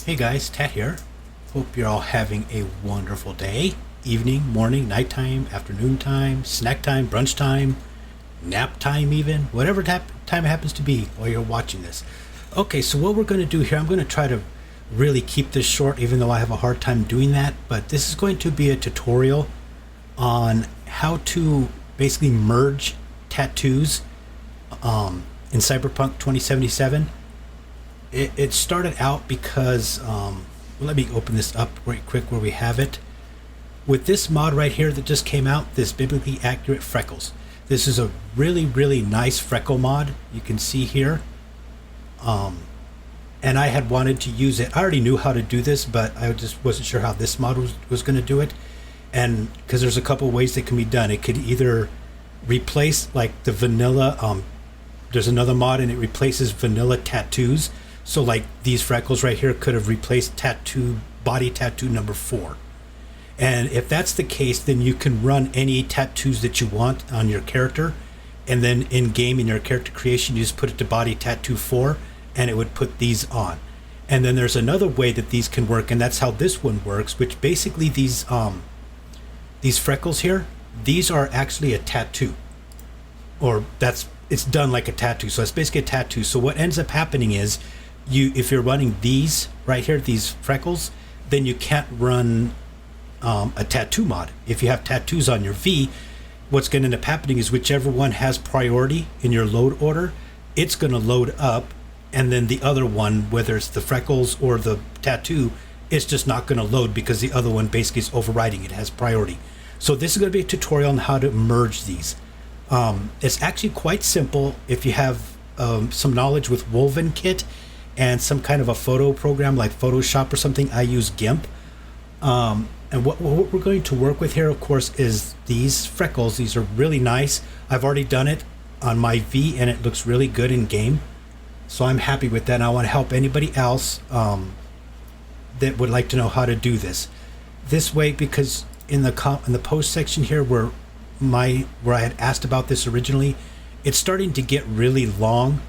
Hey guys, Tat here. Hope you're all having a wonderful day, evening, morning, nighttime, afternoon time, snack time, brunch time, nap time even, whatever time it happens to be while you're watching this. Okay, so what we're going to do here, I'm going to try to really keep this short even though I have a hard time doing that, but this is going to be a tutorial on how to basically merge tattoos in Cyberpunk 2077. It started out because, let me open this up right quick where we have it. With this mod right here that just came out, this biblically accurate freckles. This is a really, really nice freckle mod. You can see here. And I had wanted to use it. I already knew how to do this, but I just wasn't sure how this mod was going to do it. And because there's a couple ways that can be done. It could either replace like the vanilla, there's another mod and it replaces vanilla tattoos. So like these freckles right here could have replaced body tattoo number 4. And if that's the case, then you can run any tattoos that you want on your character. And then in game, in your character creation, you just put it to body tattoo 4 and it would put these on. And then there's another way that these can work, and that's how this one works, which basically these freckles here, these are actually a tattoo. Or it's done like a tattoo. So it's basically a tattoo. So what ends up happening is if you're running these right here, these freckles, then you can't run a tattoo mod. If you have tattoos on your V, what's going to end up happening is whichever one has priority in your load order, it's going to load up, and then the other one, whether it's the freckles or the tattoo, it's just not going to load because the other one basically is overriding it, has priority. So this is going to be a tutorial on how to merge these. It's actually quite simple if you have some knowledge with Woven Kit and some kind of a photo program like Photoshop or something. I use GIMP. And what we're going to work with here, of course, is these freckles. These are really nice. I've already done it on my V and it looks really good in game. So I'm happy with that, and I want to help anybody else that would like to know how to do this. This way, because in the post section here where I had asked about this originally, it's starting to get really long,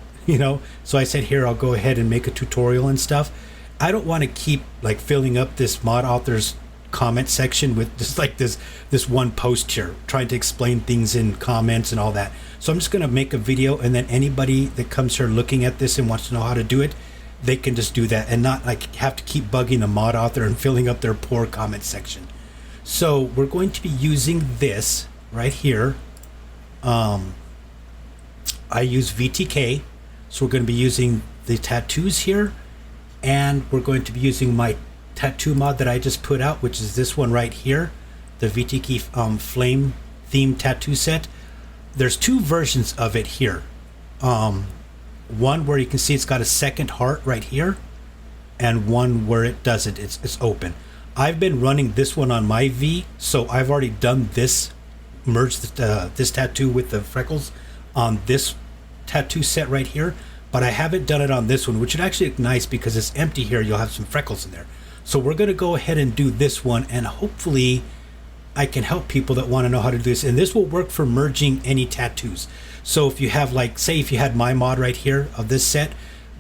so I said here I'll go ahead and make a tutorial and stuff. I don't want to keep like filling up this mod author's comment section with just like this one post here trying to explain things in comments and all that. So I'm just going to make a video, and then anybody that comes here looking at this and wants to know how to do it, they can just do that and not like have to keep bugging the mod author and filling up their poor comment section. So we're going to be using this right here. I use VTK, so we're going to be using the tattoos here, and we're going to be using my tattoo mod that I just put out, which is this one right here, the VTK flame theme tattoo set. There's 2 versions of it here. One where you can see it's got a second heart right here, and one where it doesn't. It's open. I've been running this one on my V, so I've already done this, merged this tattoo with the freckles on this tattoo set right here, but I haven't done it on this one, which would actually look nice because it's empty here. You'll have some freckles in there. So we're going to go ahead and do this one, and hopefully I can help people that want to know how to do this. And this will work for merging any tattoos. So if you have, like, say if you had my mod right here of this set,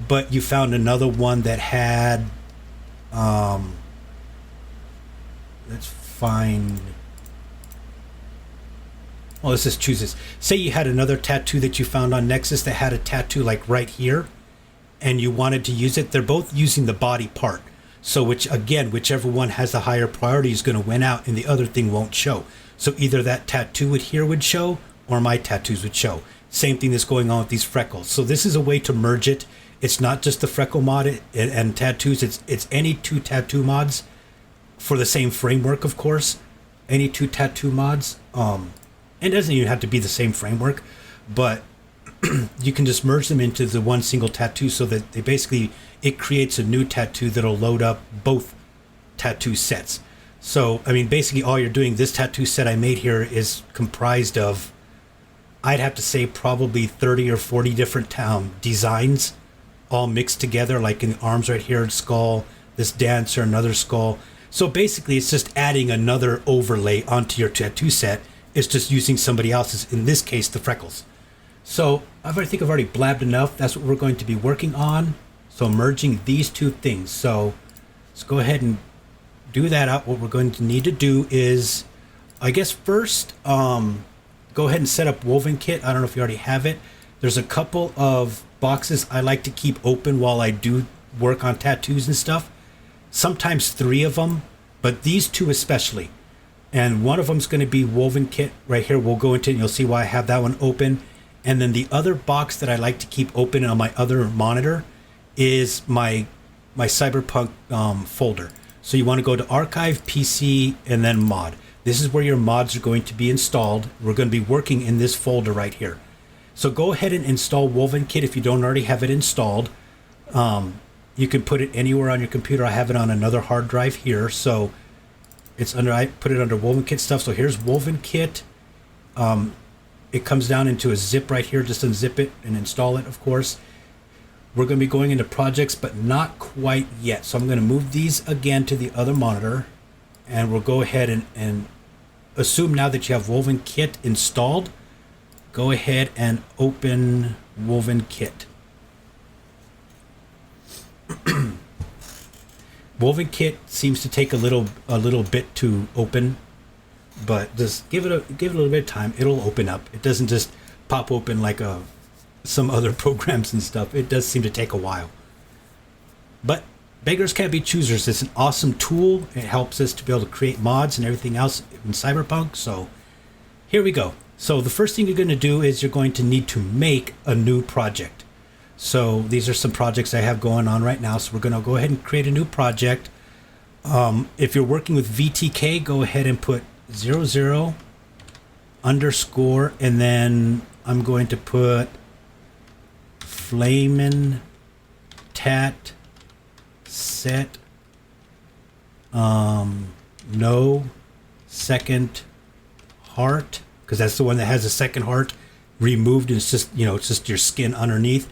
but you found another one that had, let's find, well, let's just choose this. Say you had another tattoo that you found on Nexus that had a tattoo like right here, and you wanted to use it. They're both using the body part. So whichever one has the higher priority is going to win out, and the other thing won't show. So either that tattoo would show, or my tattoos would show. Same thing that's going on with these freckles. So this is a way to merge it. It's not just the freckle mod and tattoos. It's any 2 tattoo mods for the same framework, of course. Any 2 tattoo mods. It doesn't even have to be the same framework, but you can just merge them into the one single tattoo, so that it creates a new tattoo that'll load up both tattoo sets. So, I mean, basically all you're doing, this tattoo set I made here is comprised of, I'd have to say probably 30 or 40 different designs all mixed together, like in the arms right here, skull, this dancer, another skull. So basically it's just adding another overlay onto your tattoo set. It's just using somebody else's, in this case, the freckles. So I think I've already blabbed enough. That's what we're going to be working on. So merging these 2 things. So Let's go ahead and do that out. What we're going to need to do is, I guess first, go ahead and set up Woven Kit. I don't know if you already have it. There's a couple of boxes I like to keep open while I do work on tattoos and stuff. Sometimes 3 of them, but these 2 especially. And one of them is going to be Woven Kit right here. We'll go into it and you'll see why I have that one open. And then the other box that I like to keep open on my other monitor is my Cyberpunk folder. So you want to go to Archive, PC, and then Mod. This is where your mods are going to be installed. We're going to be working in this folder right here. So go ahead and install Woven Kit if you don't already have it installed. You can put it anywhere on your computer. I have it on another hard drive here. So it's under, I put it under Woven Kit stuff. So here's Woven Kit. It comes down into a zip right here. Just unzip it and install it, of course. We're going to be going into projects, but not quite yet. So I'm going to move these again to the other monitor. And we'll go ahead and assume now that you have Woven Kit installed. Go ahead and open Woven Kit. Woven Kit seems to take a little bit to open, but just give it a little bit of time. It'll open up. It doesn't just pop open like some other programs and stuff. It does seem to take a while. But beggars can't be choosers. It's an awesome tool. It helps us to be able to create mods and everything else in Cyberpunk. So here we go. So the first thing you're going to do is you're going to need to make a new project. So these are some projects I have going on right now. So we're going to go ahead and create a new project. If you're working with VTK, go ahead and put 00 underscore, and then I'm going to put Flamin' Tat Set no second heart, because that's the one that has a second heart removed. It's just, it's just your skin underneath.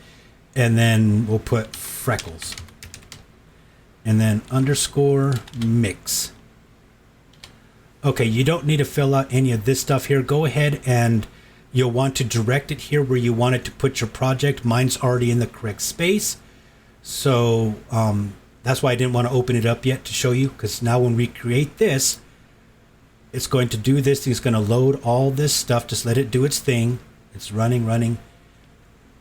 And then we'll put freckles. And then underscore mix. Okay, you don't need to fill out any of this stuff here. Go ahead and you'll want to direct it here where you want it to put your project. Mine's already in the correct space. So that's why I didn't want to open it up yet to show you, because now when we create this, it's going to do this. It's going to load all this stuff. Just let it do its thing. It's running.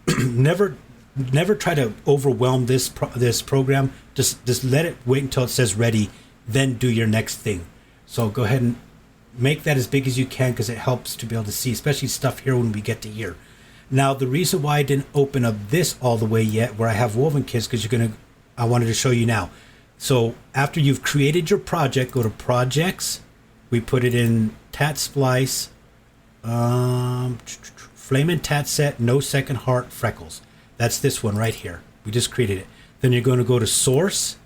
Never try to overwhelm this program. Just let it wait until it says ready, then do your next thing. So go ahead and make that as big as you can, because it helps to be able to see, especially stuff here when we get to here. Now, the reason why I didn't open up this all the way yet, where I have Woven Kits, because I wanted to show you now. So after you've created your project, go to Projects. We put it in Tat Splice, Flamin' Tat Set, no second heart, freckles. That's this one right here. We just created it. Then you're going to go to Source,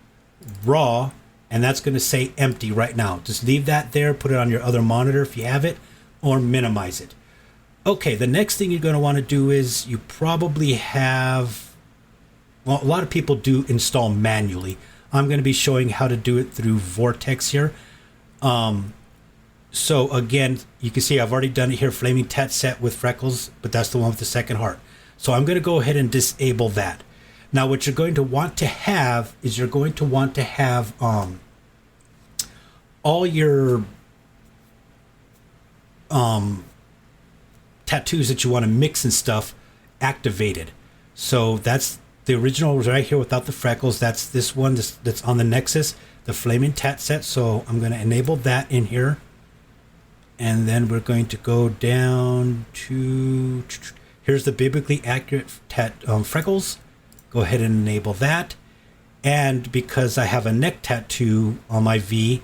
Raw, and that's going to say empty right now. Just leave that there, put it on your other monitor if you have it, or minimize it. Okay, the next thing you're going to want to do is you probably have, well, a lot of people do install manually. I'm going to be showing how to do it through Vortex here. So again, you can see I've already done it here, Flaming Tat Set with freckles, but that's the one with the second heart. So I'm going to go ahead and disable that. Now what you're going to want to have is you're going to want to have all your tattoos that you want to mix and stuff activated. So that's the original was right here without the freckles. That's this one that's on the Nexus, the Flaming Tat Set. So I'm going to enable that in here. And then we're going to go down to, here's the biblically accurate freckles. Go ahead and enable that. And because I have a neck tattoo on my V,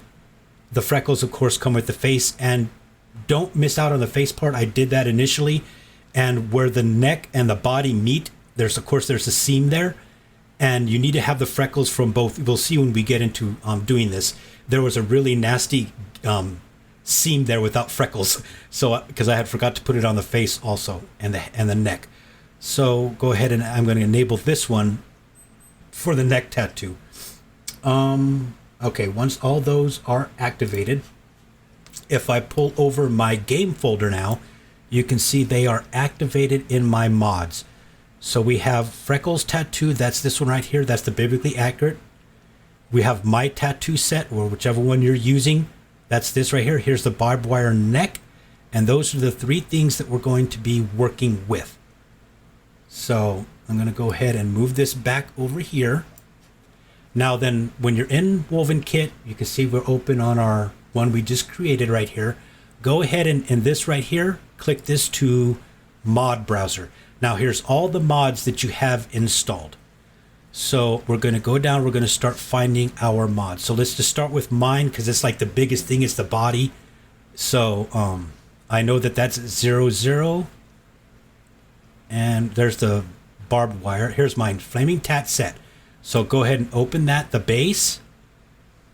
the freckles, of course, come with the face. And don't miss out on the face part. I did that initially. And where the neck and the body meet, there's a seam there. And you need to have the freckles from both. We'll see when we get into doing this. There was a really nasty seam there without freckles. So because I had forgot to put it on the face also and the neck. So go ahead and I'm going to enable this one for the neck tattoo. Okay, once all those are activated, if I pull over my game folder now, you can see they are activated in my mods. So we have freckles tattoo. That's this one right here. That's the biblically accurate. we have my tattoo set, or whichever one you're using. That's this right here. Here's the barbed wire neck. And those are the three things that we're going to be working with. So I'm going to go ahead and move this back over here. Now then, when you're in Woven Kit, you can see we're open on our one we just created right here. Go ahead and in this right here, click this to mod browser. Now here's all the mods that you have installed. So we're going to go down, we're going to start finding our mods. So let's just start with mine, because it's like the biggest thing is the body. So I know that that's 00. And there's the barbed wire. Here's mine, Flaming Tat Set. So go ahead and open that, the base.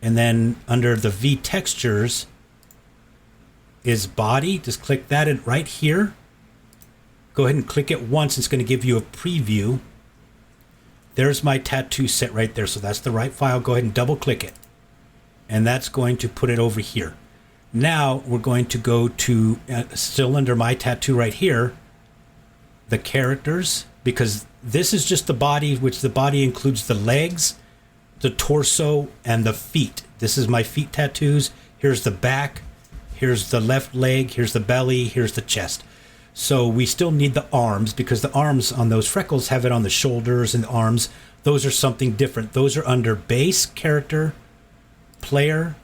And then under the V textures is body. Just click that in right here. Go ahead and click it once. It's going to give you a preview. There's my tattoo set right there. So that's the right file. Go ahead and double click it. And that's going to put it over here. Now we're going to go to, still under my tattoo right here, the characters, because this is just the body, which the body includes the legs, the torso, and the feet. This is my feet tattoos. Here's the back. Here's the left leg. Here's the belly. Here's the chest. So we still need the arms, because the arms on those freckles have it on the shoulders and the arms. Those are something different. Those are under base, character, player,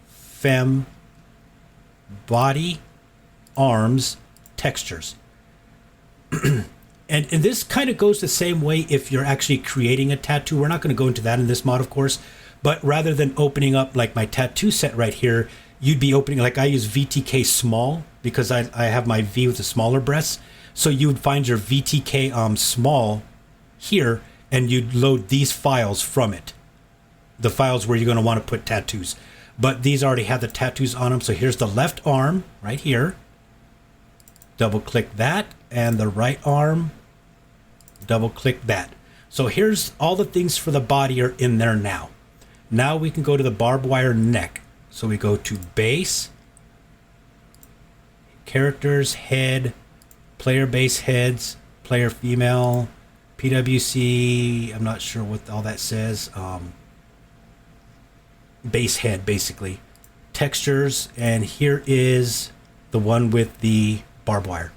fem, body, arms, textures. And this kind of goes the same way if you're actually creating a tattoo. We're not going to go into that in this mod, of course. But rather than opening up like my tattoo set right here, you'd be opening, like I use VTK small because I have my V with the smaller breasts. So you would find your VTK small here, and you'd load these files from it. The files where you're going to want to put tattoos. But these already have the tattoos on them. So here's the left arm right here. Double click that. And the right arm, double click that. So here's all the things for the body are in there now. Now we can go to the barbed wire neck. So we go to base, characters, head, player base heads, player female, PWC, I'm not sure what all that says. Base head, basically. Textures, and here is the one with the barbed wire.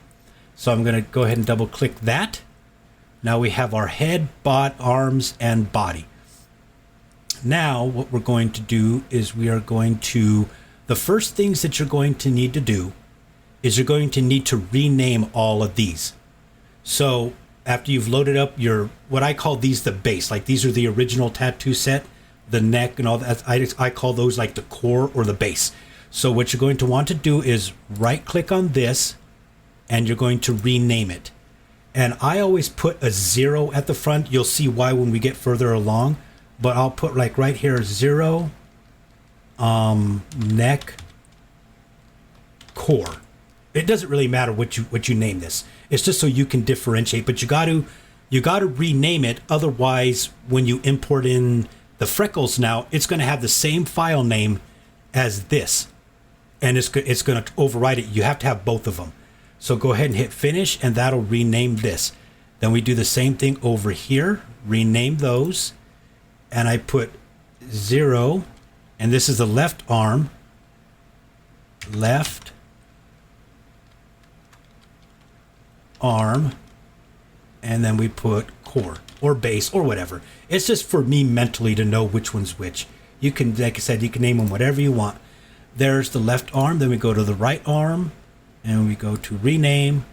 So I'm going to go ahead and double click that. Now we have our head, arms, and body. Now what we're going to do is we are going to, the first things that you're going to need to do is you're going to need to rename all of these. So after you've loaded up your, what I call these the base, like these are the original tattoo set, the neck and all that, I call those like the core or the base. So what you're going to want to do is right click on this, and you're going to rename it. And I always put a 0 at the front. You'll see why when we get further along. But I'll put like right here 0, neck, core. It doesn't really matter what you name this. It's just so you can differentiate. But you got to rename it. Otherwise, when you import in the freckles now, it's going to have the same file name as this, and it's going to override it. You have to have both of them. So go ahead and hit finish, and that'll rename this. Then we do the same thing over here, rename those, and I put 0, and this is the left arm, left arm, and then we put core or base or whatever. It's just for me mentally to know which one's which. You can, like I said, you can name them whatever you want. There's the left arm, then we go to the right arm, and we go to rename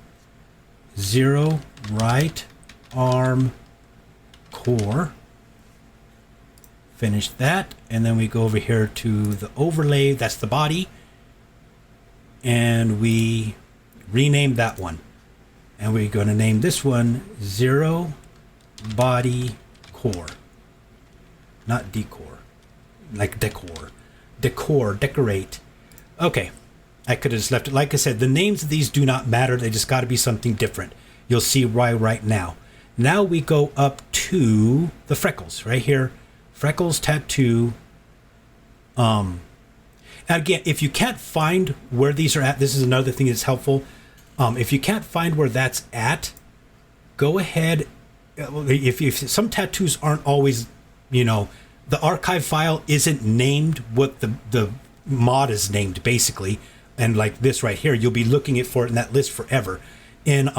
0 right arm core. Finish that, and then we go over here to the overlay, that's the body, and we rename that one. And we're going to name this one 0 body core, not decor, like decor, decorate. Okay. I could have just left it. Like I said, the names of these do not matter. They just got to be something different. You'll see why right now. Now we go up to the freckles right here. Freckles tattoo. Again, if you can't find where these are at, this is another thing that's helpful. If you can't find where that's at, go ahead. If some tattoos aren't always, the archive file isn't named what the mod is named, basically. And like this right here, you'll be looking for it in that list forever. In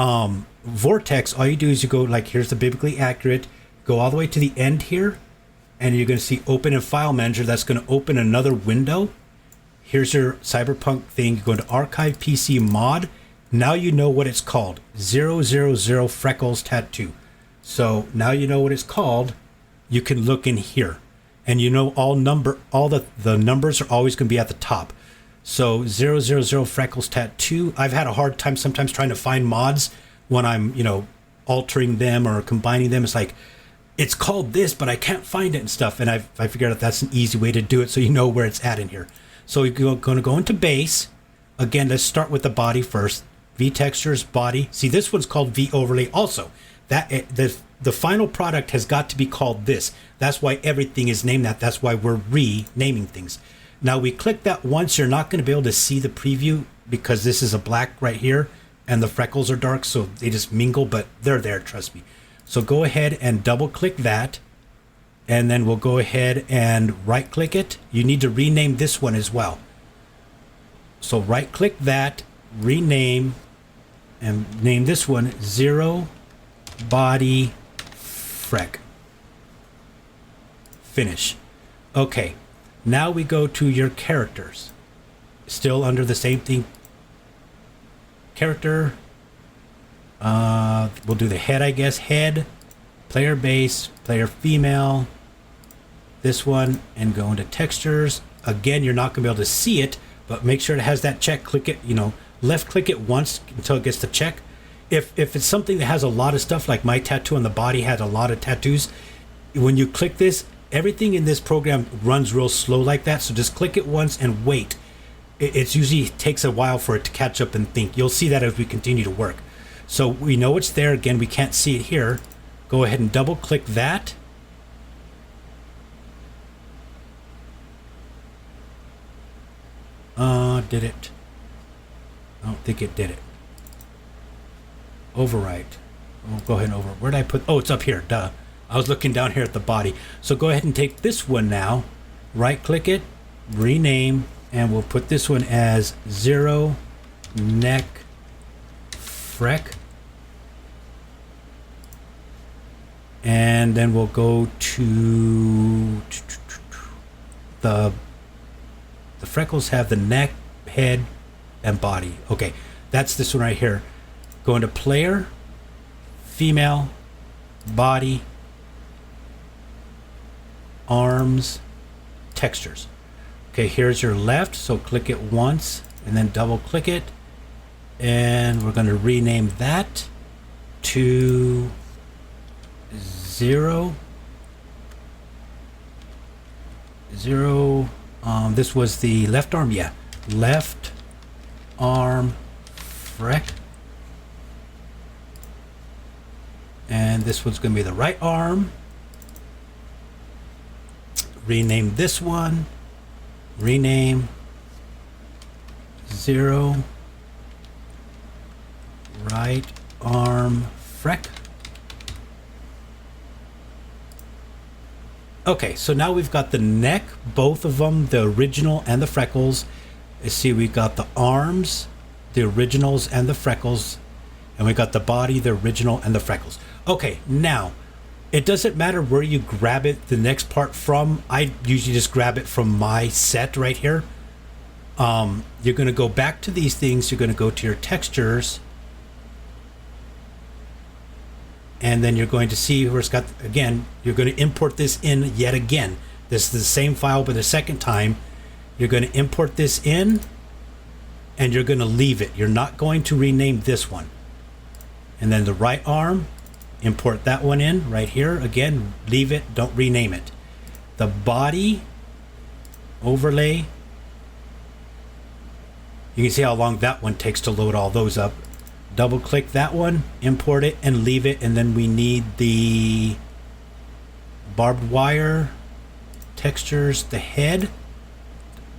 Vortex, all you do is you go like, here's the biblically accurate, go all the way to the end here, and you're going to see open in file manager. That's going to open another window. Here's your Cyberpunk thing. You go into archive PC mod. Now you know what it's called, 000 Freckles Tattoo. So now you know what it's called. You can look in here, and you know all the numbers are always going to be at the top. So 000 Freckles Tattoo. I've had a hard time sometimes trying to find mods when I'm, altering them or combining them. It's like, it's called this, but I can't find it and stuff. And I figured out that's an easy way to do it so you know where it's at in here. So you're going to go into base. Again, let's start with the body first. V textures, body. See, this one's called V overlay also. The final product has got to be called this. That's why everything is named that. That's why we're renaming things. Now we click that once, you're not going to be able to see the preview because this is a black right here and the freckles are dark, so they just mingle, but they're there, trust me. So go ahead and double click that, and then we'll go ahead and right click it. You need to rename this one as well. So right click that, rename, and name this one Zero Body Freck. Finish. Okay. Now we go to your characters. Still under the same thing. Character. We'll do the head, I guess. Head, player base, player female. This one, and go into textures. Again, you're not going to be able to see it, but make sure it has that check. Click it, left click it once until it gets the check. If it's something that has a lot of stuff, like my tattoo on the body had a lot of tattoos, when you click this, everything in this program runs real slow like that, so just click it once and wait. It usually takes a while for it to catch up and think. You'll see that as we continue to work. So we know it's there. Again, we can't see it here. Go ahead and double click that. Did it? I don't think it did it. Overwrite. Oh, go ahead and over. Where did I put? Oh, it's up here. Duh. I was looking down here at the body. So go ahead and take this one now, right click it, rename, and we'll put this one as Zero Neck Freck. And then we'll go to the freckles have the neck, head, and body. Okay, that's this one right here. Go into player, female, body, arms, textures. Okay, here's your left, so click it once and then double click it, and we're going to rename that to zero. This was the left arm, yeah, left arm freck, and this one's going to be the right arm. Rename this one, rename Zero Right Arm Freck. Okay, so now we've got the neck, both of them, the original and the freckles. You see, we've got the arms, the originals and the freckles, and we got the body, the original and the freckles. Okay, now it doesn't matter where you grab it, the next part from. I usually just grab it from my set right here. You're going to go back to these things. You're going to go to your textures. And then you're going to see where it's got, again, you're going to import this in yet again. This is the same file, but the second time. You're going to import this in, and you're going to leave it. You're not going to rename this one. And then the right arm, import that one in right here. Again, leave it, don't rename it. The body, overlay. You can see how long that one takes to load all those up. Double click that one, import it, and leave it. And then we need the barbed wire, textures, the head.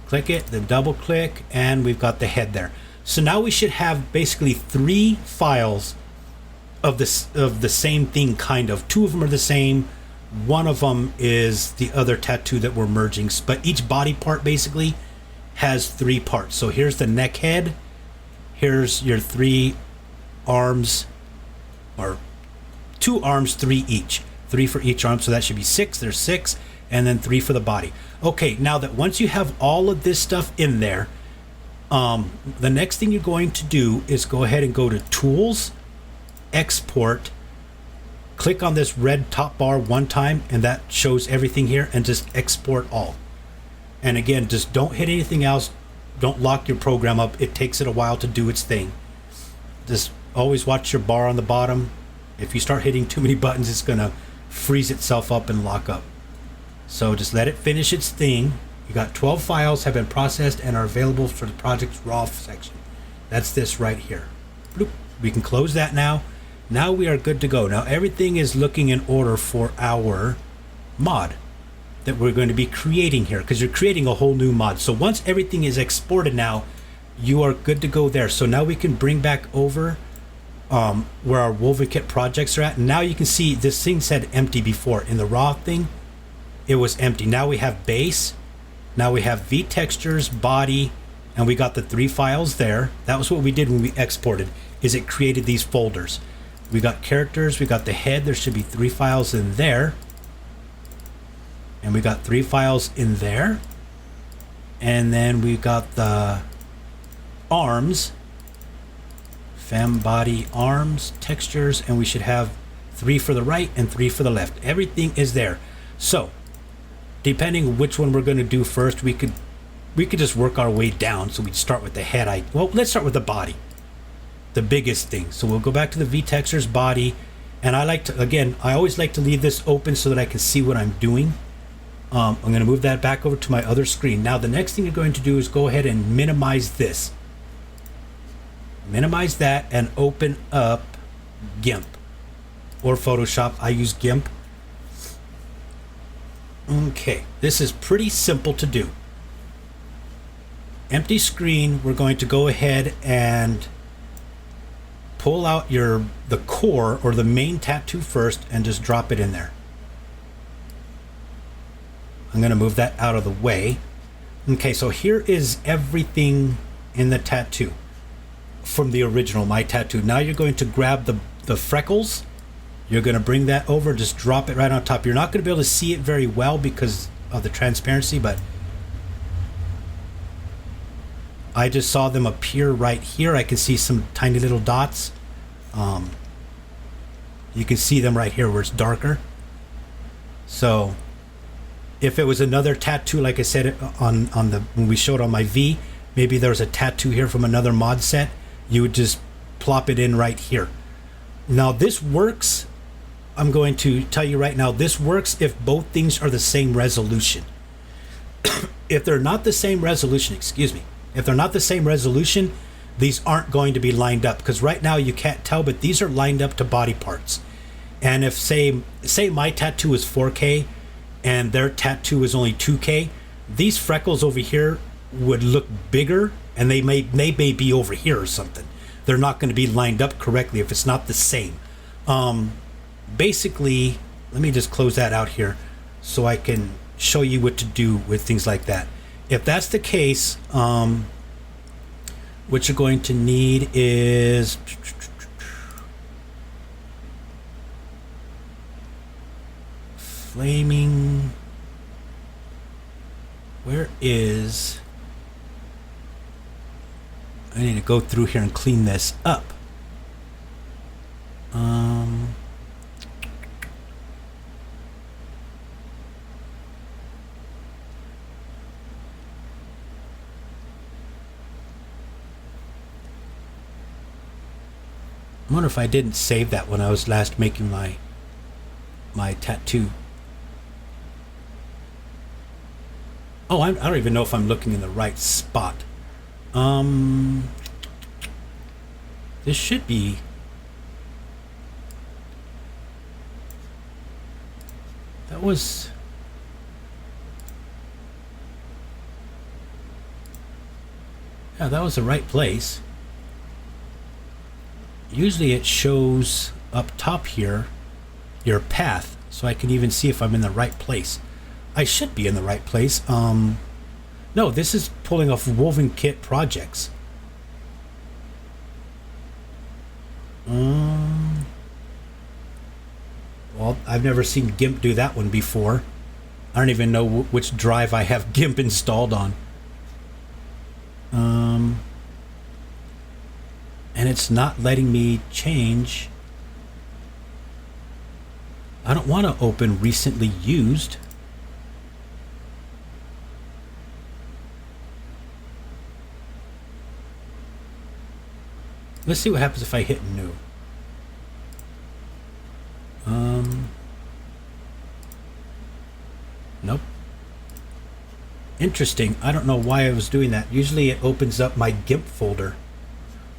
Click it, then double click, and we've got the head there. So now we should have basically 3 files of the same thing, kind of. 2 of them are the same, one of them is the other tattoo that we're merging. But each body part basically has 3 parts. So here's the neck head. Here's your 3 arms, or 2 arms, 3 each. 3 for each arm, so that should be 6. There's 6, and then 3 for the body. Okay, now that once you have all of this stuff in there, the next thing you're going to do is go ahead and go to Tools, Export, click on this red top bar one time, and that shows everything here, and just export all. And again, just don't hit anything else. Don't lock your program up. It takes it a while to do its thing. Just always watch your bar on the bottom. If you start hitting too many buttons, it's gonna freeze itself up and lock up. So just let it finish its thing. You got 12 files have been processed and are available for the project's raw section. That's this right here. Bloop. We can close that now. Now we are good to go. Now everything is looking in order for our mod that we're going to be creating here, because you're creating a whole new mod. So once everything is exported now, you are good to go there. So now we can bring back over where our woven kit projects are at. And now you can see this thing said empty before. In the raw thing, it was empty. Now we have base. Now we have V textures, body, and we got the 3 files there. That was what we did when we exported, is it created these folders. We got characters, we got the head. There should be 3 files in there. And we got 3 files in there. And then we got the arms, fem, body, arms, textures, and we should have 3 for the right and 3 for the left. Everything is there. So depending which one we're going to do first, we could just work our way down. So we'd start with the head. Well, let's start with the body, the biggest thing. So we'll go back to the V textures, body, and I like to, again, I always like to leave this open so that I can see what I'm doing. I'm going to move that back over to my other screen. Now the next thing you're going to do is go ahead and minimize this. Minimize that and open up GIMP or Photoshop. I use GIMP. Okay, this is pretty simple to do. Empty screen, we're going to go ahead and pull out the core or the main tattoo first and just drop it in there. I'm going to move that out of the way. Okay, so here is everything in the tattoo from the original, my tattoo. Now you're going to grab the freckles. You're going to bring that over, just drop it right on top. You're not going to be able to see it very well because of the transparency, but I just saw them appear right here. I can see some tiny little dots. You can see them right here where it's darker. So if it was another tattoo, like I said when we showed on my V, maybe there's a tattoo here from another mod set, you would just plop it in right here. Now this works. I'm going to tell you right now, this works if both things are the same resolution. If they're not the same resolution, if they're not the same resolution, these aren't going to be lined up, because right now you can't tell, but these are lined up to body parts. And if say my tattoo is 4K and their tattoo is only 2K, these freckles over here would look bigger, and they may be over here or something. They're not going to be lined up correctly if it's not the same. Basically, let me just close that out here so I can show you what to do with things like that. If that's the case, what you're going to need is flaming. Where is... I need to go through here and clean this up. I wonder if I didn't save that when I was last making my tattoo. Oh, I don't even know if I'm looking in the right spot. This should be... That was... Yeah, that was the right place. Usually it shows up top here your path. so I can even see if I'm in the right place. I should be in the right place. No, this is pulling off woven kit projects. Well, I've never seen GIMP do that one before. I don't even know which drive I have GIMP installed on. And it's not letting me change. I don't want to open recently used. Let's see what happens if I hit new. Nope. Interesting. I don't know why I was doing that. Usually it opens up my GIMP folder.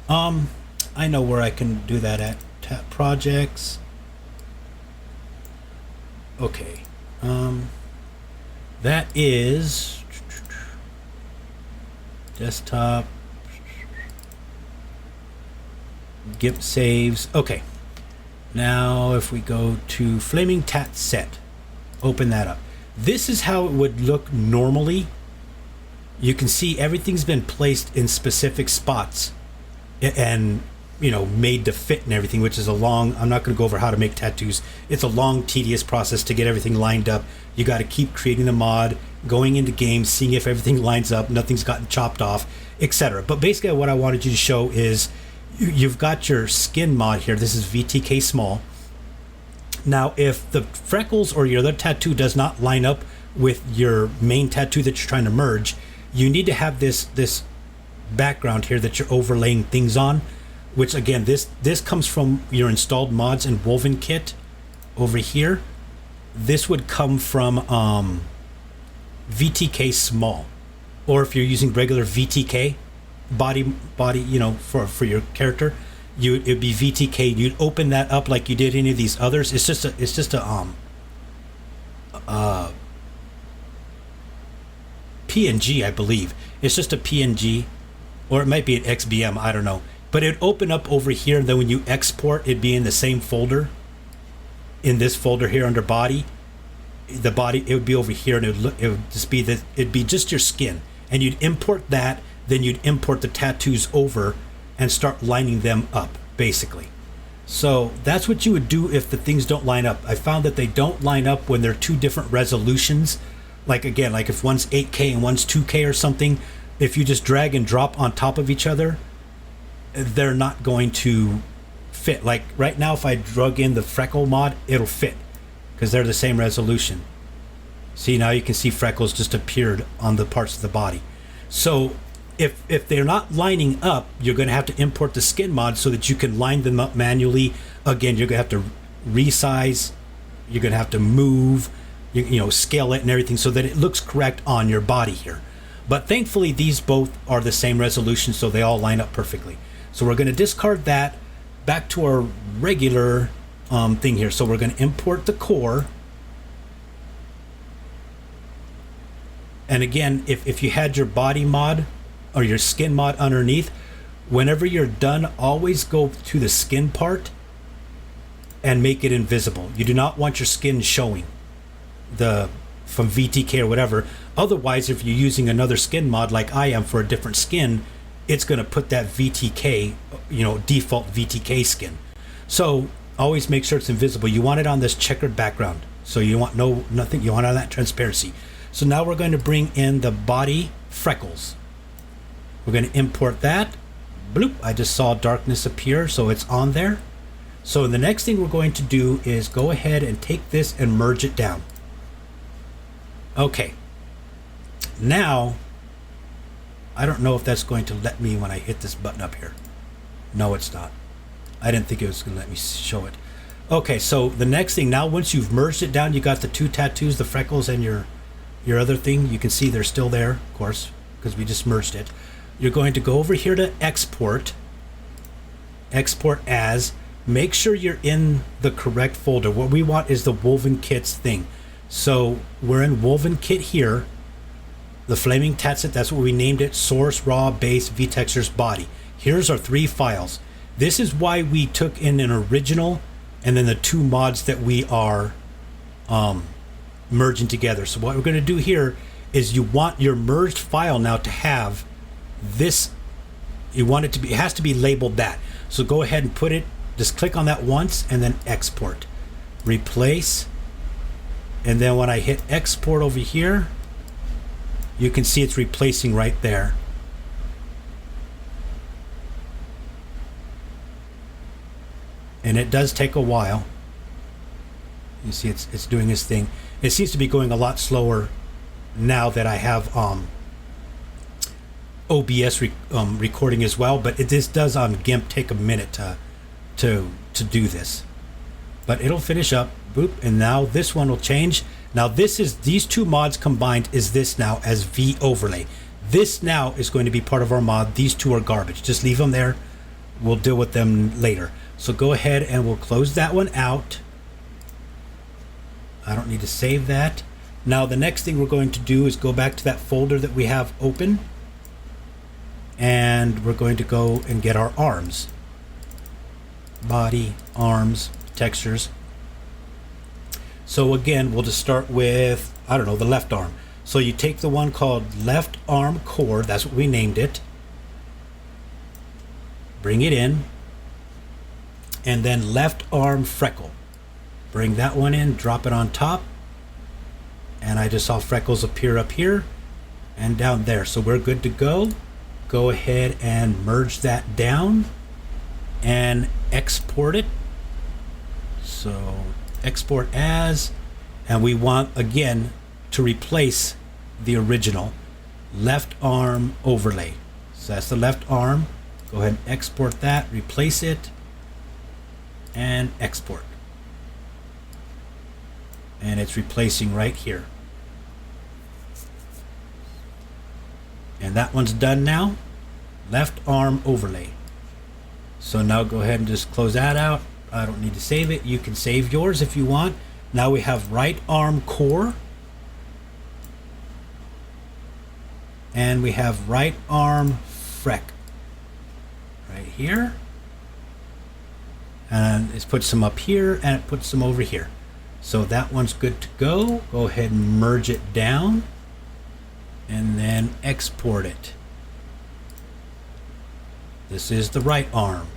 I know where I can do that at. Tap projects. Okay. That is desktop. GIMP saves. Okay. Now if we go to Flaming Tat Set, open that up. This is how it would look normally. You can see everything's been placed in specific spots and, you know, made to fit and everything, which is a long, I'm not going to go over how to make tattoos. It's a long, tedious process to get everything lined up. You got to keep creating the mod, going into games, seeing if everything lines up, nothing's gotten chopped off, etc. But basically what I wanted you to show is you've got your skin mod here. This is VTK small. Now, if the freckles or your other tattoo does not line up with your main tattoo that you're trying to merge, you need to have this background here that you're overlaying things on, which again, this comes from your installed mods and woven kit over here. This would come from VTK small, or if you're using regular VTK body, you know, for your character, it'd be VTK. You'd open that up like you did any of these others. It's just a PNG, I believe. It's just a PNG, or it might be an XBM, I don't know. But it'd open up over here, and then when you export, it'd be in the same folder. In this folder here under body, the body, it would be over here, and it would just be that, it'd be just your skin, and you'd import that. Then you'd import the tattoos over and start lining them up, basically. So that's what you would do if the things don't line up. I found that they don't line up when they're two different resolutions. Like again, like if one's 8K and one's 2K or something, if you just drag and drop on top of each other, they're not going to fit. Like right now, if I drug in the freckle mod, it'll fit because they're the same resolution. See, now you can see freckles just appeared on the parts of the body. So if they're not lining up, you're going to have to import the skin mod so that you can line them up manually. Again, you're going to have to resize, you're going to have to move, you know, scale it and everything so that it looks correct on your body here. But thankfully, these both are the same resolution, so they all line up perfectly. So we're going to discard that, back to our regular thing here. So we're going to import the core. And again, if you had your body mod or your skin mod underneath, whenever you're done, always go to the skin part and make it invisible. You do not want your skin showing from VTK or whatever. Otherwise, if you're using another skin mod like I am for a different skin, it's going to put that VTK, you know, default VTK skin. So always make sure it's invisible. You want it on this checkered background. So you want nothing. You want all that transparency. So now we're going to bring in the body freckles. We're going to import that. Bloop. I just saw darkness appear, so it's on there. So the next thing we're going to do is go ahead and take this and merge it down. Okay. Now, I don't know if that's going to let me when I hit this button up here. No, it's not. I didn't think it was going to let me show it. Okay, so the next thing, now once you've merged it down, you got the two tattoos, the freckles and your other thing. You can see they're still there, of course, because we just merged it. You're going to go over here to export as, make sure you're in the correct folder. What we want is the woven kits thing. So we're in woven kit here, the flaming tatset, that's what we named it, source, raw, base, vtextures, body. Here's our 3 files. This is why we took in an original and then the 2 mods that we are merging together. So what we're going to do here is you want your merged file now to have this. You want it to be, it has to be labeled that. So go ahead and put it, just click on that once and then export, replace. And then when I hit export over here, you can see it's replacing right there. And it does take a while. You see it's doing its thing. It seems to be going a lot slower now that I have OBS recording as well, but this does on GIMP take a minute to do this. But it'll finish up, boop, and now this one will change. Now this is, these two mods combined is this now as V overlay. This now is going to be part of our mod. These two are garbage. Just leave them there. We'll deal with them later. So go ahead and we'll close that one out. I don't need to save that. Now the next thing we're going to do is go back to that folder that we have open, and we're going to go and get our arms. Body, arms, textures. So again, we'll just start with, I don't know, the left arm. So you take the one called left arm core, that's what we named it. Bring it in. And then left arm freckle. Bring that one in, drop it on top. And I just saw freckles appear up here and down there. So we're good to go. Go ahead and merge that down and export it. So export as, and we want again to replace the original left arm overlay. So that's the left arm. Go ahead and export that, replace it, and export. And it's replacing right here. And that one's done now. Left arm overlay. So now go ahead and just close that out. I don't need to save it. You can save yours if you want. Now we have right arm core. And we have right arm freck. Right here. And it puts them up here and it puts them over here. So that one's good to go. Go ahead and merge it down and then export it. This is the right arm.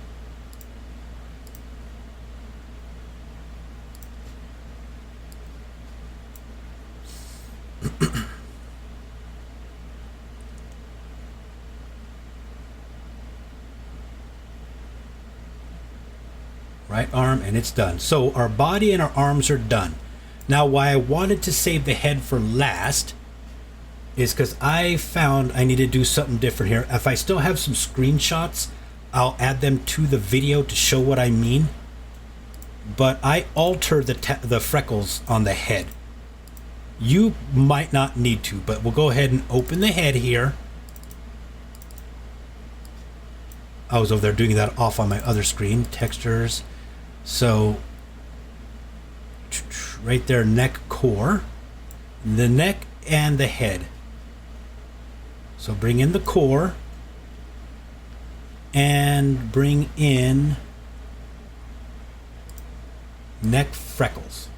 Right arm, and it's done. So our body and our arms are done. Now why I wanted to save the head for last is because I found I need to do something different here. If I still have some screenshots, I'll add them to the video to show what I mean. But I altered the freckles on the head. You might not need to, but we'll go ahead and open the head here. I was over there doing that off on my other screen. Textures. So right there, neck core, the neck and the head. So bring in the core and bring in neck freckles.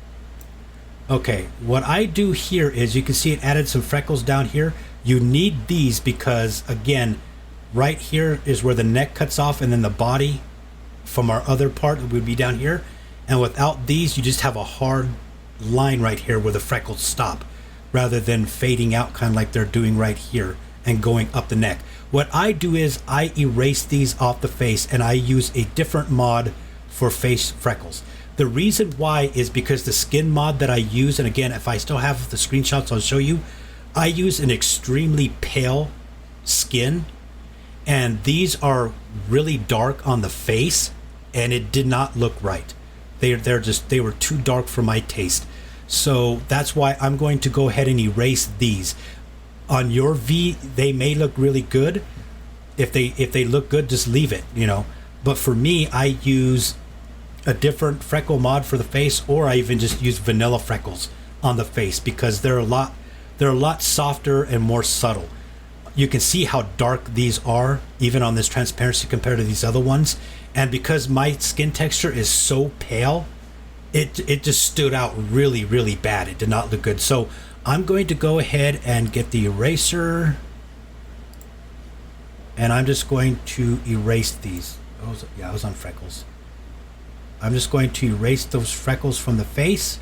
Okay, what I do here is, you can see it added some freckles down here. You need these because, again, right here is where the neck cuts off, and then the body from our other part would be down here. And without these, you just have a hard line right here where the freckles stop, rather than fading out kind of like they're doing right here and going up the neck. What I do is I erase these off the face, and I use a different mod for face freckles. The reason why is because the skin mod that I use, and again, if I still have the screenshots, I'll show you, I use an extremely pale skin, and these are really dark on the face, and it did not look right. They were too dark for my taste. So that's why I'm going to go ahead and erase these. On your V, they may look really good. If they look good, just leave it, you know. But for me, I use a different freckle mod for the face, or I even just use vanilla freckles on the face because they're a lot softer and more subtle. You can see how dark these are even on this transparency compared to these other ones. And because my skin texture is so pale, it just stood out really, really bad. It did not look good. So I'm going to go ahead and get the eraser, and I'm just going to erase these. Yeah, I was on freckles. I'm just going to erase those freckles from the face.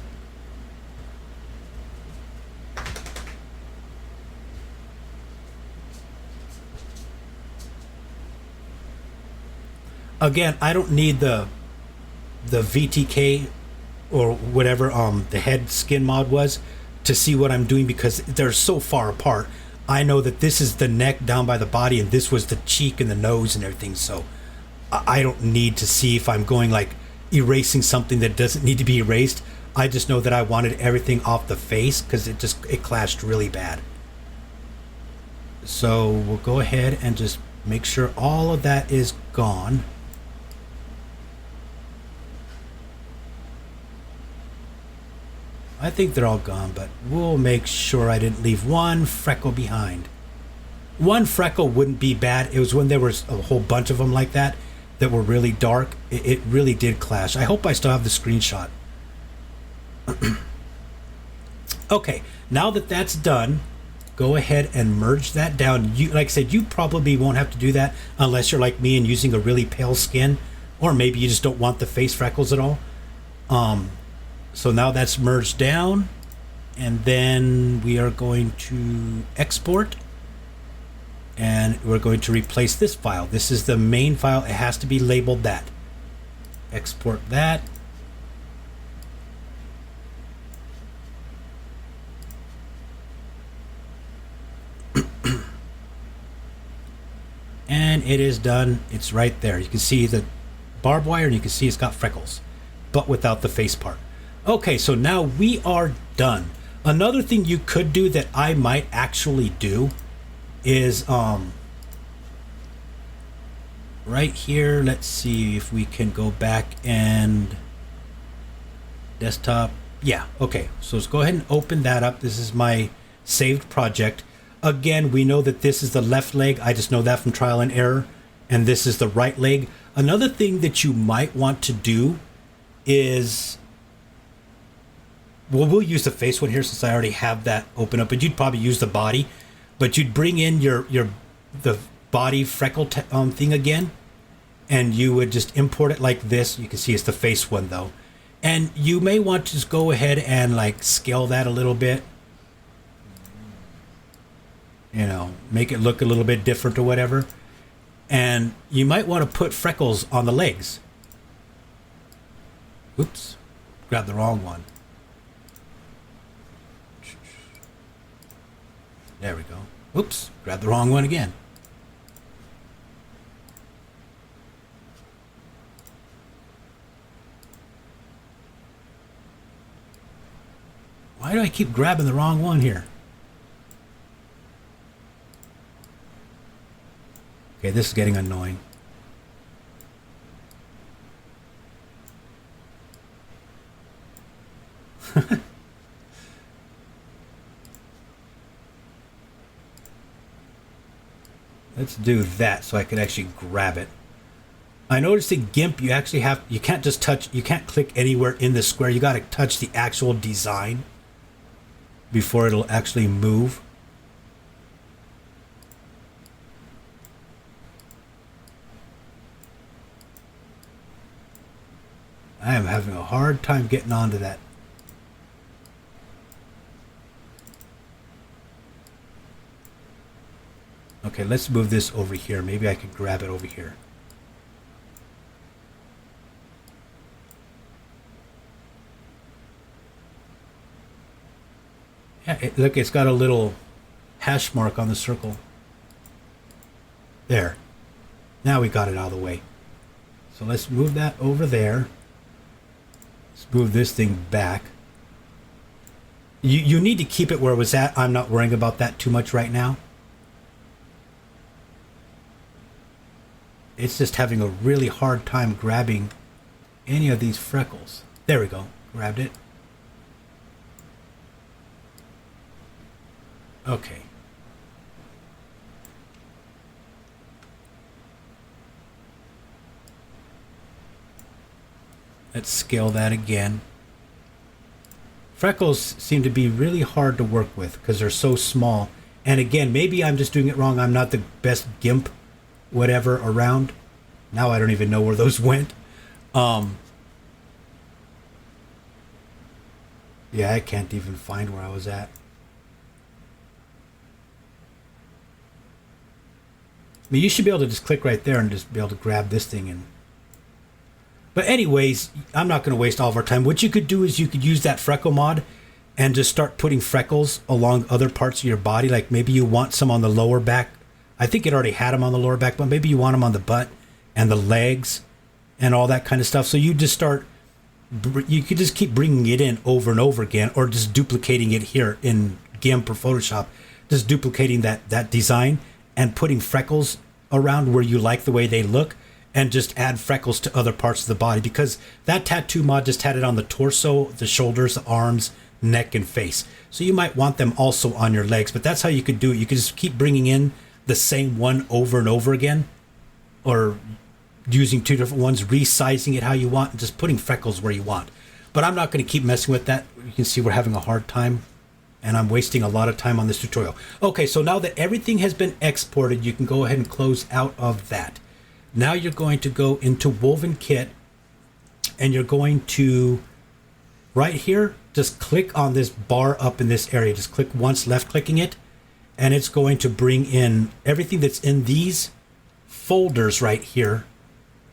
Again, I don't need the VTK or whatever the head skin mod was to see what I'm doing, because they're so far apart. I know that this is the neck down by the body, and this was the cheek and the nose and everything. So I don't need to see if I'm going like erasing something that doesn't need to be erased. I just know that I wanted everything off the face because it clashed really bad. So we'll go ahead and just make sure all of that is gone. I think they're all gone, but we'll make sure I didn't leave one freckle behind. One freckle wouldn't be bad. It was when there was a whole bunch of them like that were really dark. It really did clash. I hope I still have the screenshot. Okay, now that that's done, go ahead and merge that down. You, like I said, you probably won't have to do that unless you're like me and using a really pale skin, or maybe you just don't want the face freckles at all. So now that's merged down, and then we are going to export, and we're going to replace this file. This is the main file. It has to be labeled that. Export that. And it is done. It's right there. You can see the barbed wire, and you can see it's got freckles, but without the face part. Okay, so now we are done. Another thing you could do that I might actually do is right here, let's see if we can go back and desktop. Yeah, okay, so let's go ahead and open that up. This is my saved project. Again, we know that this is the left leg. I just know that from trial and error. And this is the right leg. Another thing that you might want to do is, well, we'll use the face one here since I already have that open up, but you'd probably use the body. But you'd bring in the body freckle thing again, and you would just import it like this. You can see it's the face one though. And you may want to just go ahead and like scale that a little bit. You know, make it look a little bit different or whatever. And you might want to put freckles on the legs. Oops, grabbed the wrong one. There we go. Oops, grabbed the wrong one again. Why do I keep grabbing the wrong one here? Okay, this is getting annoying. Let's do that so I can actually grab it. I noticed in GIMP you actually you can't just touch, you can't click anywhere in the square. You got to touch the actual design before it'll actually move. I am having a hard time getting onto that. Okay, let's move this over here. Maybe I can grab it over here. Yeah, look, it's got a little hash mark on the circle. There. Now we got it out of the way. So let's move that over there. Let's move this thing back. You need to keep it where it was at. I'm not worrying about that too much right now. It's just having a really hard time grabbing any of these freckles. There we go. Grabbed it. Okay. Let's scale that again. freckles seem to be really hard to work with because they're so small. And again, maybe I'm just doing it wrong. I'm not the best GIMP whatever around. Now I don't even know where those went. Yeah, I can't even find where I was at. I mean, you should be able to just click right there and just be able to grab this thing. But anyways, I'm not going to waste all of our time. What you could do is you could use that freckle mod and just start putting freckles along other parts of your body. Like maybe you want some on the lower back. I think it already had them on the lower back, but maybe you want them on the butt and the legs and all that kind of stuff. So you just start, you could just keep bringing it in over and over again, or just duplicating it here in GIMP or Photoshop, just duplicating that design and putting freckles around where you like the way they look, and just add freckles to other parts of the body, because that tattoo mod just had it on the torso, the shoulders, the arms, neck, and face. So you might want them also on your legs, but that's how you could do it. You could just keep bringing in the same one over and over again, or using two different ones, resizing it how you want, and just putting freckles where you want. But I'm not going to keep messing with that. You can see we're having a hard time, and I'm wasting a lot of time on this tutorial. Okay, so now that everything has been exported, you can go ahead and close out of that. Now you're going to go into Woven Kit, and you're going to, right here, just click on this bar up in this area. Just click once, left clicking it, and it's going to bring in everything that's in these folders right here.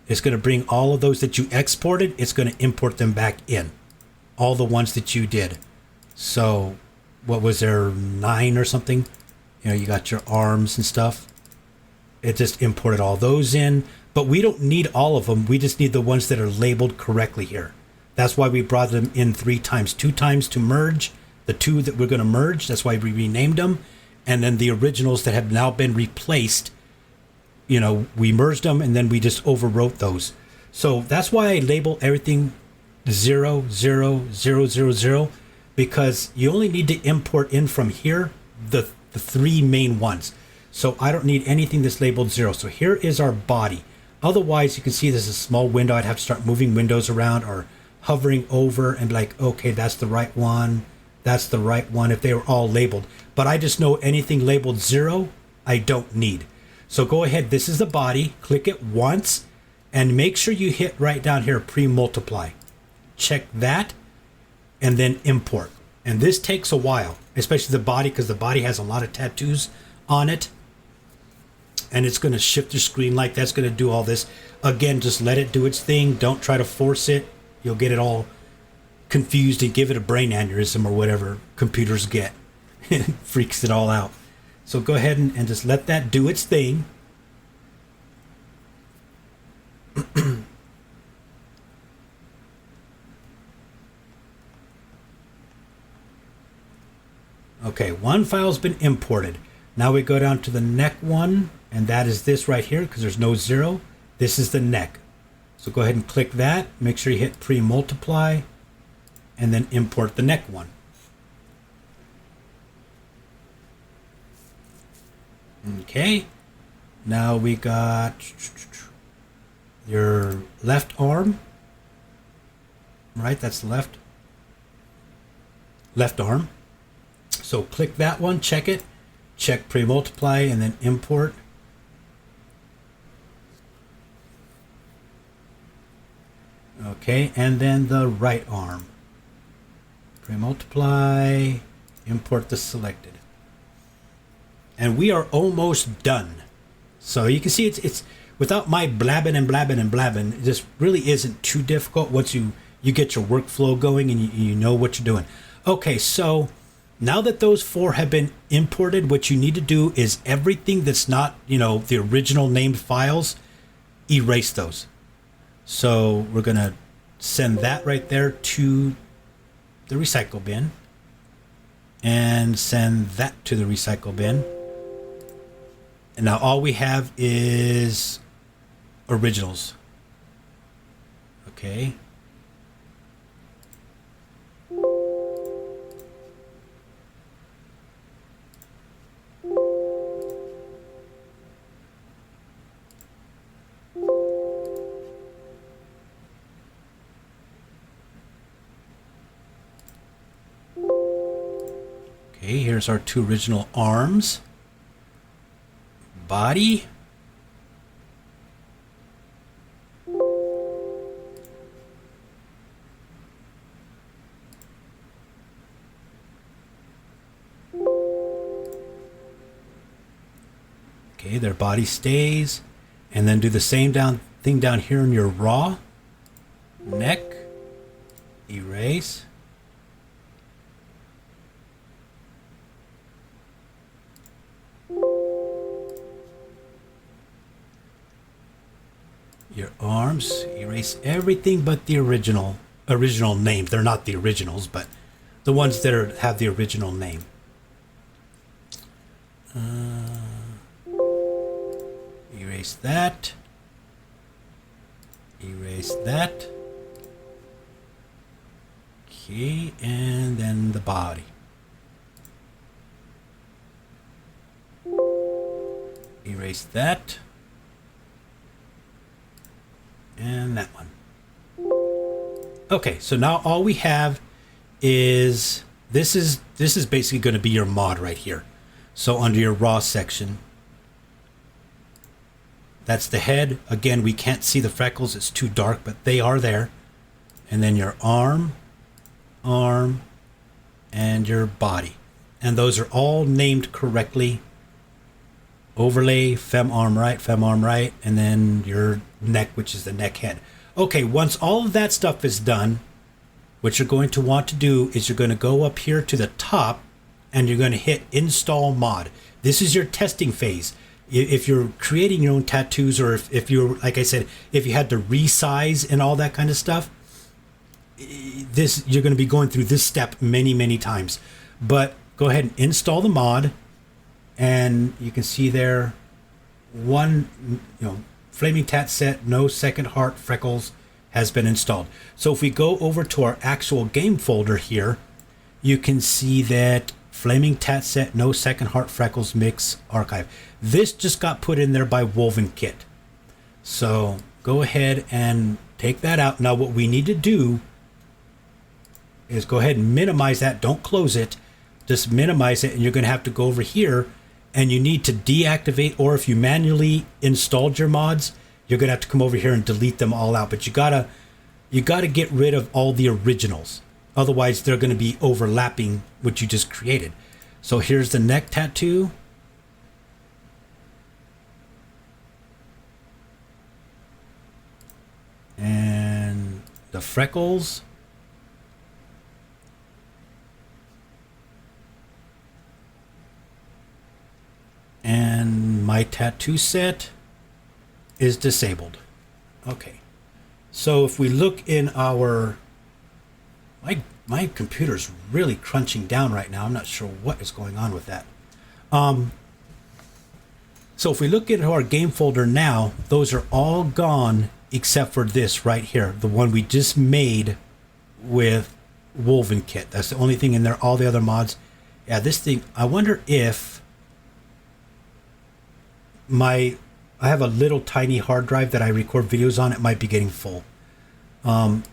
It's going to bring all of those that you exported. It's going to import them back in, all the ones that you did. So what was there, 9 or something? You know, you got your arms and stuff. It just imported all those in, but we don't need all of them. We just need the ones that are labeled correctly here. That's why we brought them in 3 times. 2 times to merge the 2 that we're going to merge. That's why we renamed them. And then the originals that have now been replaced, you know, we merged them, and then we just overwrote those. So that's why I label everything 0, 0, 0, 0, 0, because you only need to import in from here the 3 main ones. So I don't need anything that's labeled 0. So here is our body. Otherwise, you can see there's a small window. I'd have to start moving windows around or hovering over and be like, okay, that's the right one. That's the right one if they were all labeled. But I just know anything labeled 0, I don't need. So go ahead. This is the body. Click it once and make sure you hit right down here, pre-multiply. Check that and then import. And this takes a while, especially the body, because the body has a lot of tattoos on it. And it's going to shift your screen like that's going to do all this. Again, just let it do its thing. Don't try to force it. You'll get it all confused and give it a brain aneurysm or whatever computers get. It freaks it all out. So go ahead and just let that do its thing. Okay, one file's been imported. Now we go down to the neck one, and that is this right here, because there's no 0. This is the neck. So go ahead and click that. Make sure you hit pre-multiply, and then import the neck one. Okay. Now we got your left arm. Right, that's the left arm. So click that one, check it. Check pre-multiply and then import. Okay, and then the right arm. Pre-multiply, import the selected. And we are almost done. So you can see it's without my blabbing and blabbing and blabbing, this really isn't too difficult once you get your workflow going and you know what you're doing. Okay, so now that those 4 have been imported, what you need to do is everything that's not, you know, the original named files, erase those. So we're going to send that right there to the recycle bin and send that to the recycle bin. And now all we have is originals. Okay. Okay, here's our two original arms. Body. Okay, their body stays. And then do the same thing down here in your raw. Neck. Erase. Your arms, erase everything but the original names. They're not the originals, but the ones that have the original name. Erase that. Erase that. Okay, and then the body. Erase that. And that one. Okay, so now all we have is this is basically going to be your mod right here. So under your raw section, that's the head. Again, we can't see the freckles, it's too dark, but they are there. And then your arm, and your body. And those are all named correctly. Overlay, fem arm right, and then your neck, which is the neck head. Okay, once all of that stuff is done, what you're going to want to do is you're going to go up here to the top and you're going to hit install mod. This is your testing phase. If you're creating your own tattoos, or if you're, like I said, if you had to resize and all that kind of stuff, you're going to be going through this step many times. But go ahead and install the mod. And you can see there, Flaming Tat Set, no second heart freckles has been installed. So if we go over to our actual game folder here, you can see that Flaming Tat Set, no second heart freckles mix archive. This just got put in there by Woven Kit. So go ahead and take that out. Now what we need to do is go ahead and minimize that. Don't close it. Just minimize it, and you're going to have to go over here. And you need to deactivate, or if you manually installed your mods, you're gonna have to come over here and delete them all out. But you gotta get rid of all the originals. Otherwise, they're gonna be overlapping what you just created. So here's the neck tattoo. And the freckles. And my tattoo set is disabled. Okay. So if we look in our... My computer's really crunching down right now. I'm not sure what is going on with that. So if we look into our game folder now, those are all gone except for this right here. The one we just made with Woven Kit. That's the only thing in there. All the other mods. Yeah, this thing... I wonder if... I have a little tiny hard drive that I record videos on. It might be getting full. But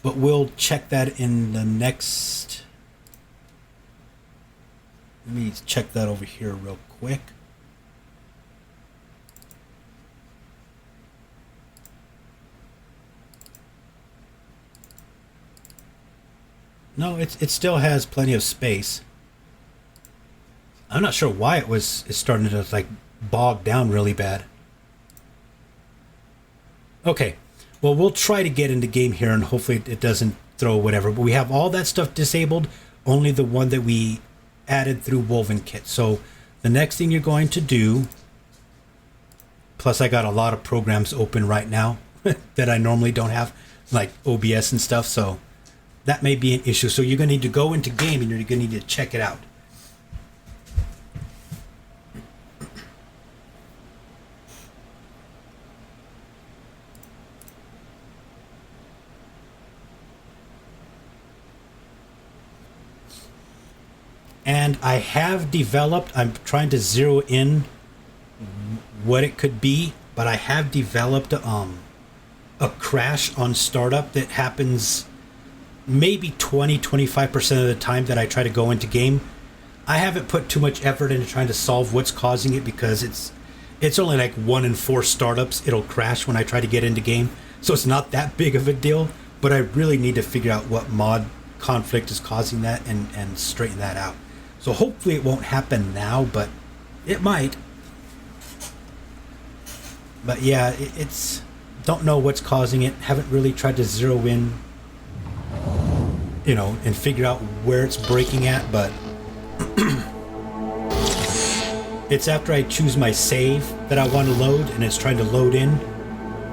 we'll check that in the next... Let me check that over here real quick. No, it still has plenty of space. I'm not sure why it's starting to like bog down really bad. Okay, well, we'll try to get into game here, and hopefully it doesn't throw whatever. But we have all that stuff disabled, only the one that we added through Woven Kit. So the next thing you're going to do, plus I got a lot of programs open right now that I normally don't have, like OBS and stuff, so that may be an issue. So you're going to need to go into game, and you're going to need to check it out. And I have developed, I'm trying to zero in what it could be, but I have developed a crash on startup that happens maybe 20-25% of the time that I try to go into game. I haven't put too much effort into trying to solve what's causing it, because it's only like 1 in 4 startups it'll crash when I try to get into game, so it's not that big of a deal. But I really need to figure out what mod conflict is causing that and straighten that out. So hopefully it won't happen now, but it might. But yeah, it's don't know what's causing it. Haven't really tried to zero in, and figure out where it's breaking at, but it's after I choose my save that I want to load and it's trying to load in,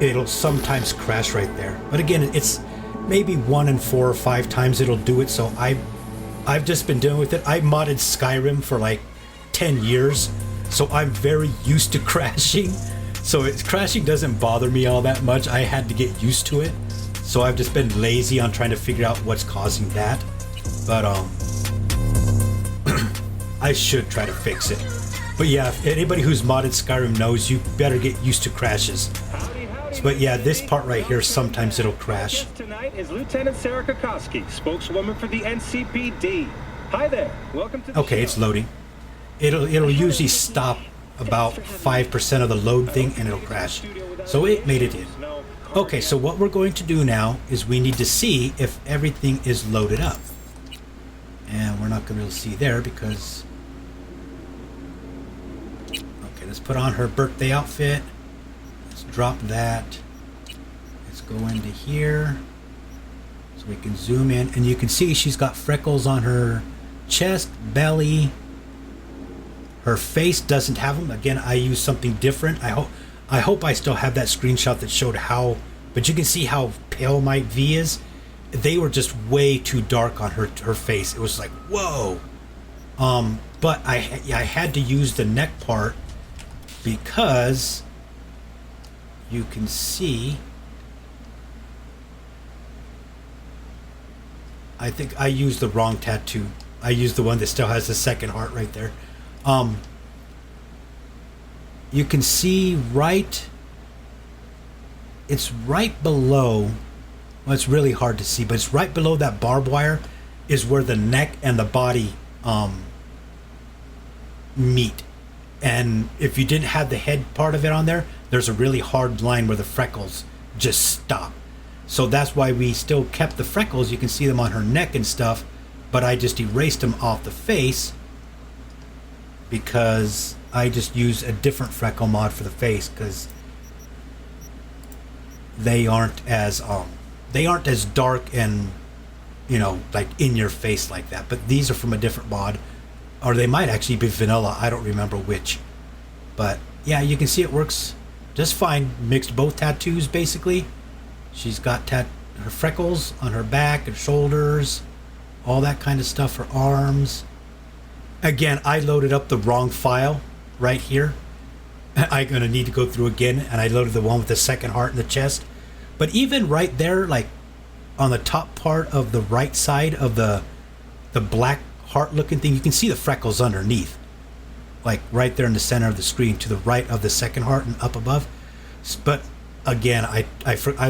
it'll sometimes crash right there. But again, it's maybe 1 in 4 or 5 times it'll do it, so I've just been dealing with it. I modded Skyrim for like 10 years, so I'm very used to crashing. So crashing doesn't bother me all that much. I had to get used to it. So I've just been lazy on trying to figure out what's causing that. But I should try to fix it. But yeah, if anybody who's modded Skyrim knows, you better get used to crashes. But yeah, this part right here, sometimes it'll crash. Tonight is Lieutenant Sarah Kokoski, spokeswoman for the NCPD. Hi there. Welcome to the Okay, show. it's loading. It'll usually stop about 5% of the load thing and it'll crash. So it made it in. Okay, so what we're going to do now is we need to see if everything is loaded up. And we're not going to be able to see there because... Okay, let's put on her birthday outfit. Let's drop that. Let's go into here so we can zoom in. And you can see she's got freckles on her chest, belly. Her face doesn't have them. Again, I use something different. I hope I still have that screenshot that showed how, but you can see how pale my V is. They were just way too dark on her face. It was like, whoa. But I had to use the neck part because you can see, I think I used the wrong tattoo. I used the one that still has the second heart right there. You can see it's right below, well, it's really hard to see, but it's right below that barbed wire is where the neck and the body meet. And if you didn't have the head part of it on there, there's a really hard line where the freckles just stop. So that's why we still kept the freckles. You can see them on her neck and stuff, but I just erased them off the face because I just use a different freckle mod for the face because they aren't as dark and like in your face like that. But these are from a different mod, or they might actually be vanilla. I don't remember which. But yeah, you can see it works just fine. Mixed both tattoos basically. She's got her freckles on her back and shoulders, all that kind of stuff. Her arms. Again, I loaded up the wrong file right here. I'm going to need to go through again, and I loaded the one with the second heart in the chest. But even right there, like on the top part of the right side of the black heart looking thing, you can see the freckles underneath, like right there in the center of the screen to the right of the second heart and up above. But again, I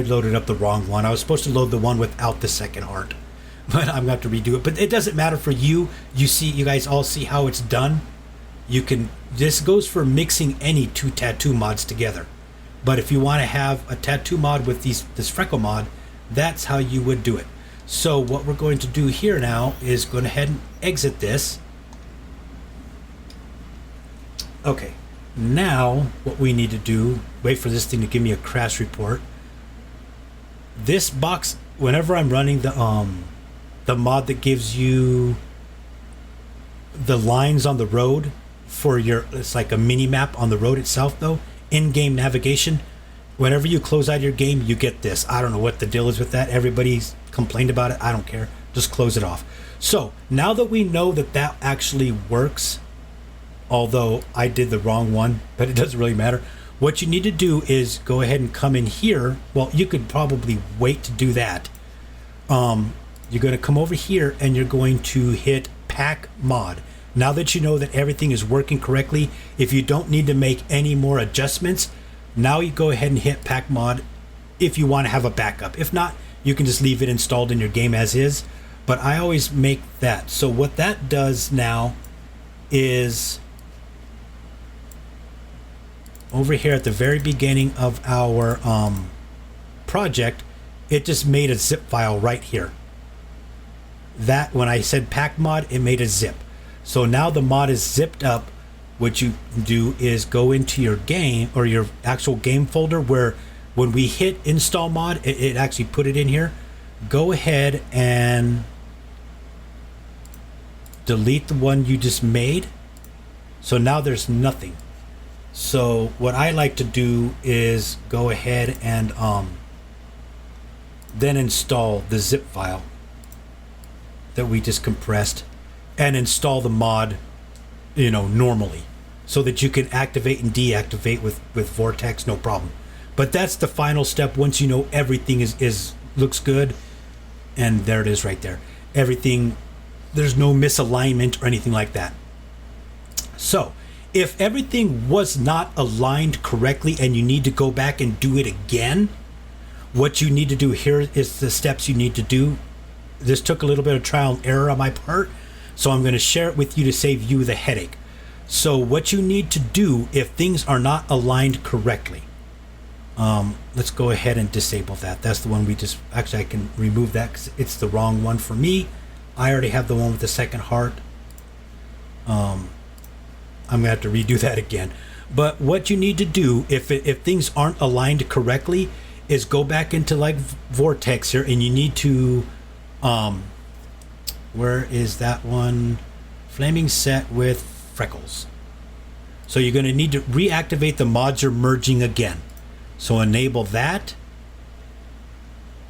loaded up the wrong one. I was supposed to load the one without the second heart, but I'm going to have to redo it. But it doesn't matter for you. You guys all see how it's done. This goes for mixing any 2 tattoo mods together. But if you want to have a tattoo mod with this freckle mod, that's how you would do it. So what we're going to do here now is go ahead and exit this. Okay, now what we need to do, wait for this thing to give me a crash report. This box, whenever I'm running the mod that gives you the lines on the road for it's like a mini map on the road itself though, in-game navigation, whenever you close out your game, you get this. I don't know what the deal is with that. Everybody's complained about it. I don't care. Just close it off. So now that we know that actually works, although I did the wrong one, but it doesn't really matter. What you need to do is go ahead and come in here. Well, you could probably wait to do that. You're going to come over here and you're going to hit pack mod. Now that you know that everything is working correctly, if you don't need to make any more adjustments, now you go ahead and hit pack mod if you want to have a backup. If not, you can just leave it installed in your game as is. But I always make that. So what that does now is over here at the very beginning of our project, it just made a zip file right here. That when I said pack mod, it made a zip. So now the mod is zipped up. What you do is go into your game or your actual game folder where when we hit install mod, it actually put it in here. Go ahead and delete the one you just made. So now there's nothing. So what I like to do is go ahead and then install the zip file that we just compressed and install the mod, normally, so that you can activate and deactivate with Vortex, no problem. But that's the final step. Once you know everything is looks good, and there it is right there. Everything, there's no misalignment or anything like that. So if everything was not aligned correctly and you need to go back and do it again, what you need to do here is the steps you need to do. This took a little bit of trial and error on my part, so I'm going to share it with you to save you the headache. So what you need to do if things are not aligned correctly, let's go ahead and disable that. That's the one we just, actually I can remove that because it's the wrong one for me. I already have the one with the second heart. I'm gonna have to redo that again. But what you need to do if things aren't aligned correctly is go back into like Vortex here, and you need to where is that one? Flaming set with freckles. So you're going to need to reactivate the mods you're merging again. So enable that,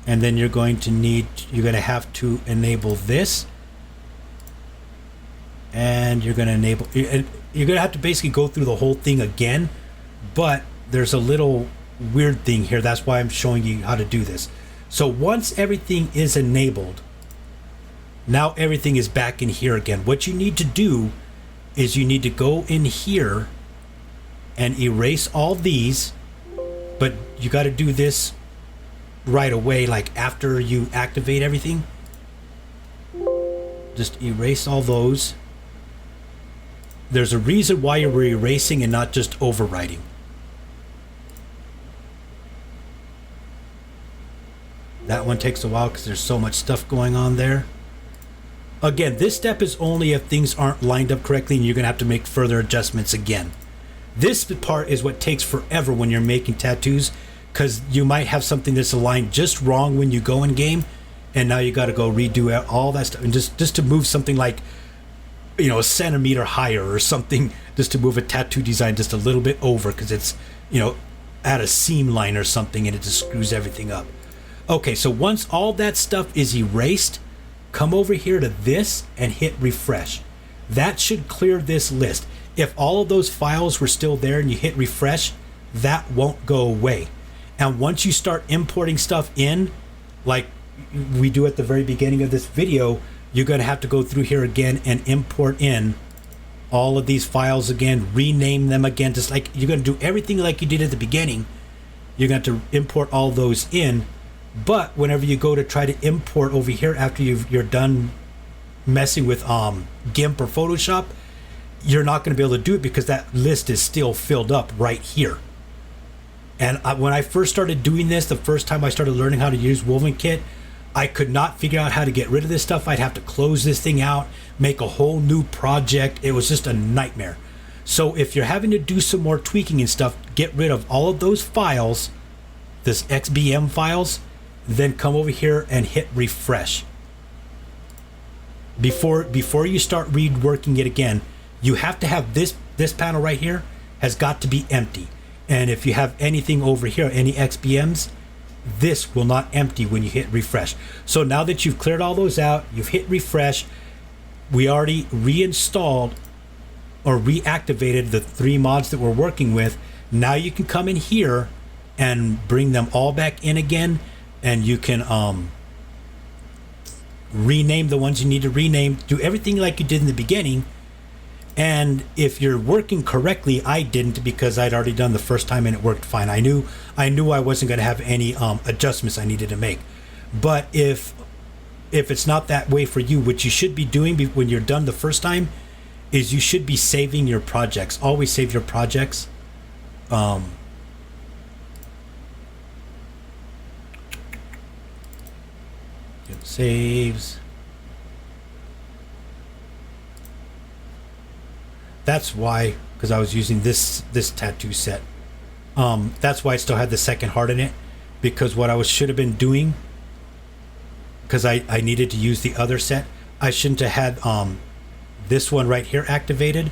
and then you're going to have to enable this, and you're going to enable, you're going to have to basically go through the whole thing again. But there's a little weird thing here. That's why I'm showing you how to do this. So once everything is enabled, now everything is back in here again. What you need to do is you need to go in here and erase all these, but you got to do this right away, like after you activate everything. Just erase all those. There's a reason why you're erasing and not just overwriting. That one takes a while because there's so much stuff going on there. Again, this step is only if things aren't lined up correctly and you're going to have to make further adjustments again. This part is what takes forever when you're making tattoos, because you might have something that's aligned just wrong when you go in game, and now you got to go redo all that stuff, and just to move something like, a centimeter higher or something, just to move a tattoo design just a little bit over because it's, at a seam line or something, and it just screws everything up. Okay, so once all that stuff is erased, come over here to this and hit refresh. That should clear this list. If all of those files were still there and you hit refresh, that won't go away. And once you start importing stuff in, like we do at the very beginning of this video, you're going to have to go through here again and import in all of these files again, rename them again, just like you're going to do everything like you did at the beginning. You're going to have to import all those in. But whenever you go to try to import over here after you're done messing with GIMP or Photoshop, you're not going to be able to do it because that list is still filled up right here. And when I first started doing this, the first time I started learning how to use Woven Kit, I could not figure out how to get rid of this stuff. I'd have to close this thing out, make a whole new project. It was just a nightmare. So if you're having to do some more tweaking and stuff, get rid of all of those files, this XBM files, then come over here and hit refresh. Before you start reworking it again, you have to have this panel right here has got to be empty. And if you have anything over here, any XBMs, this will not empty when you hit refresh. So now that you've cleared all those out, you've hit refresh, we already reinstalled or reactivated the 3 mods that we're working with. Now you can come in here and bring them all back in again, and you can rename the ones you need to rename, do everything like you did in the beginning. And if you're working correctly, I didn't because I'd already done the first time and it worked fine. I knew I wasn't going to have any adjustments I needed to make. But if it's not that way for you, what you should be doing when you're done the first time is you should be saving your projects. Always save your projects. Get saves. That's why, because I was using this tattoo set. That's why I still had the second heart in it, because what I should have been doing, because I needed to use the other set, I shouldn't have had this one right here activated.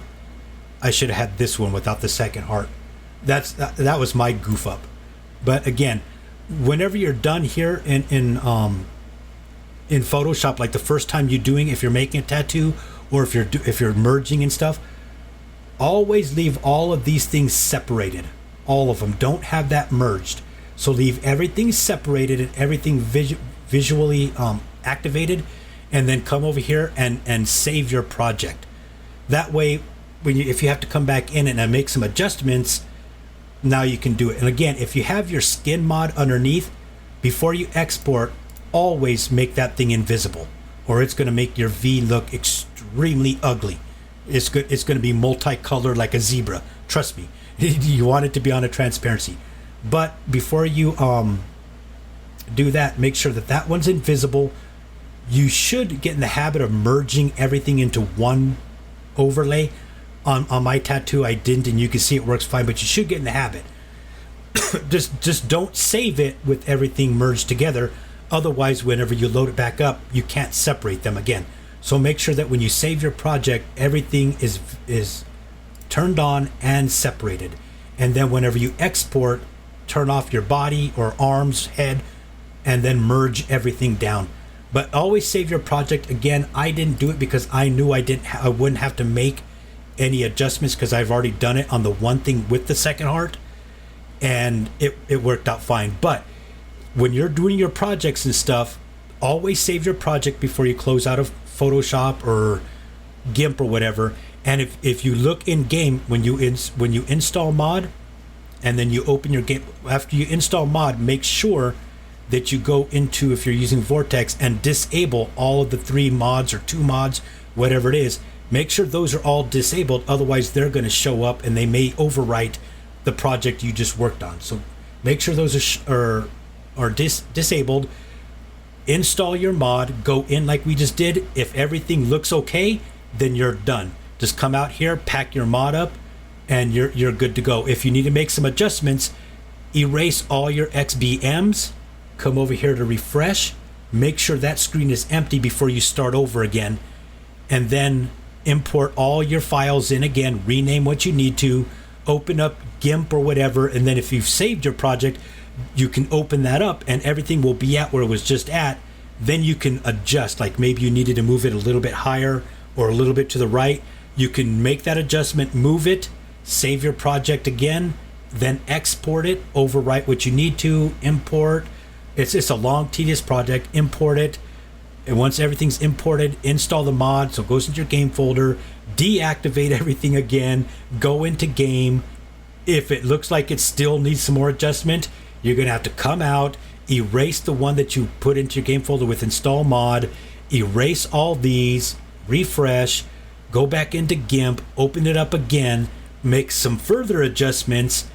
I should have had this one without the second heart. That was my goof up. But again, whenever you're done here in Photoshop, like the first time you're doing, if you're making a tattoo or if you're merging and stuff, always leave all of these things separated. All of them. Don't have that merged. So leave everything separated and everything visually activated, and then come over here and save your project. That way, if you have to come back in and make some adjustments, now you can do it. And again, if you have your skin mod underneath, before you export, always make that thing invisible, or it's going to make your V look extremely ugly. It's going to be multicolored like a zebra. Trust me. You want it to be on a transparency. But before you do that, make sure that one's invisible. You should get in the habit of merging everything into one overlay. On my tattoo, I didn't, and you can see it works fine, but you should get in the habit. just don't save it with everything merged together. Otherwise, whenever you load it back up, you can't separate them again. So make sure that when you save your project, everything is turned on and separated. And then whenever you export, turn off your body or arms, head, and then merge everything down. But always save your project. Again, I didn't do it because I knew I wouldn't have to make any adjustments, because I've already done it on the one thing with the second heart, and it worked out fine. But when you're doing your projects and stuff, always save your project before you close out of Photoshop or GIMP or whatever. And if you look in game, when you install mod, and then you open your game, after you install mod, make sure that you go into, if you're using Vortex, and disable all of the 3 mods or 2 mods, whatever it is. Make sure those are all disabled, otherwise they're going to show up and they may overwrite the project you just worked on. So make sure those are disabled. Install your mod, go in like we just did. If everything looks okay, then you're done. Just come out here, pack your mod up, and you're good to go. If you need to make some adjustments, erase all your XBMs, come over here to refresh, make sure that screen is empty before you start over again, and then import all your files in again, rename what you need to, open up GIMP or whatever, and then if you've saved your project, you can open that up and everything will be at where it was just at. Then you can adjust, like maybe you needed to move it a little bit higher or a little bit to the right. You can make that adjustment, move it, save your project again, then export it, overwrite what you need to, import. It's a long, tedious project. Import it. And once everything's imported, install the mod, so it goes into your game folder, deactivate everything again, go into game. If it looks like it still needs some more adjustment, you're going to have to come out, erase the one that you put into your game folder with install mod, erase all these, refresh, go back into GIMP, open it up again, make some further adjustments,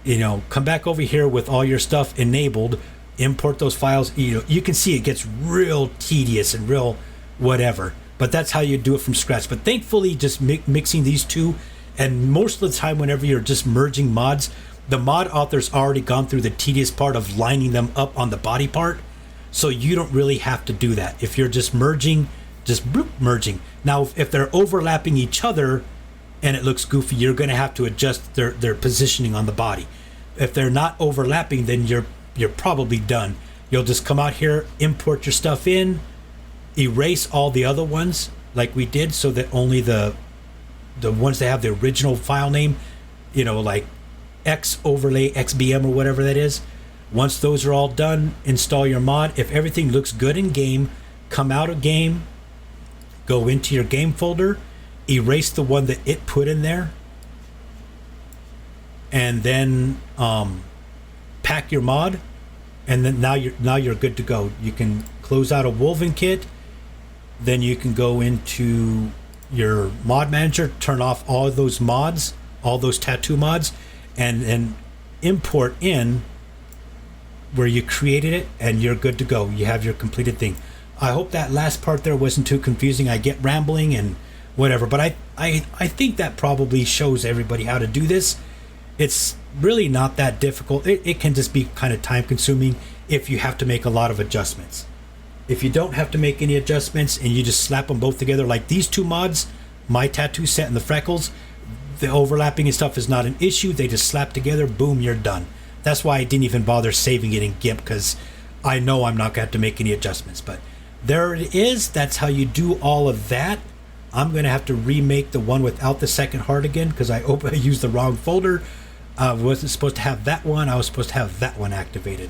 come back over here with all your stuff enabled, import those files. You can see it gets real tedious and real whatever, but that's how you do it from scratch. But thankfully, just mixing these two, and most of the time whenever you're just merging mods, the mod author's already gone through the tedious part of lining them up on the body part, so you don't really have to do that. If you're just merging, just bloop, merging. Now if they're overlapping each other and it looks goofy, you're going to have to adjust their positioning on the body. If they're not overlapping, then you're probably done. You'll just come out here, import your stuff in, erase all the other ones like we did, so that only the ones that have the original file name, like X overlay XBM or whatever that is. Once those are all done, install your mod. If everything looks good in game, come out of game, go into your game folder, erase the one that it put in there, and then pack your mod, and then now you're good to go. You can close out a woven kit, then you can go into your mod manager, turn off all of those mods, all those tattoo mods, and import in where you created it, and you're good to go. You have your completed thing. I hope that last part there wasn't too confusing. I get rambling and whatever, but I think that probably shows everybody how to do this. It's really not that difficult. It can just be kind of time consuming if you have to make a lot of adjustments. If you don't have to make any adjustments and you just slap them both together, like these two mods, my tattoo set and the freckles, the overlapping and stuff is not an issue. They just slap together, boom, you're done. That's why I didn't even bother saving it in GIMP, because I know I'm not going to have to make any adjustments. But there it is. That's how you do all of that. I'm going to have to remake the one without the second heart again, because I used the wrong folder. I wasn't supposed to have that one. I was supposed to have that one activated.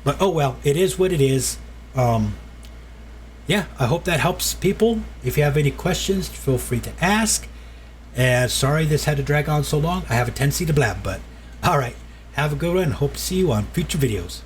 But oh well, it is what it is. Yeah, I hope that helps people. If you have any questions, feel free to ask. And sorry this had to drag on so long. I have a tendency to blab, but all right. Have a good one. Hope to see you on future videos.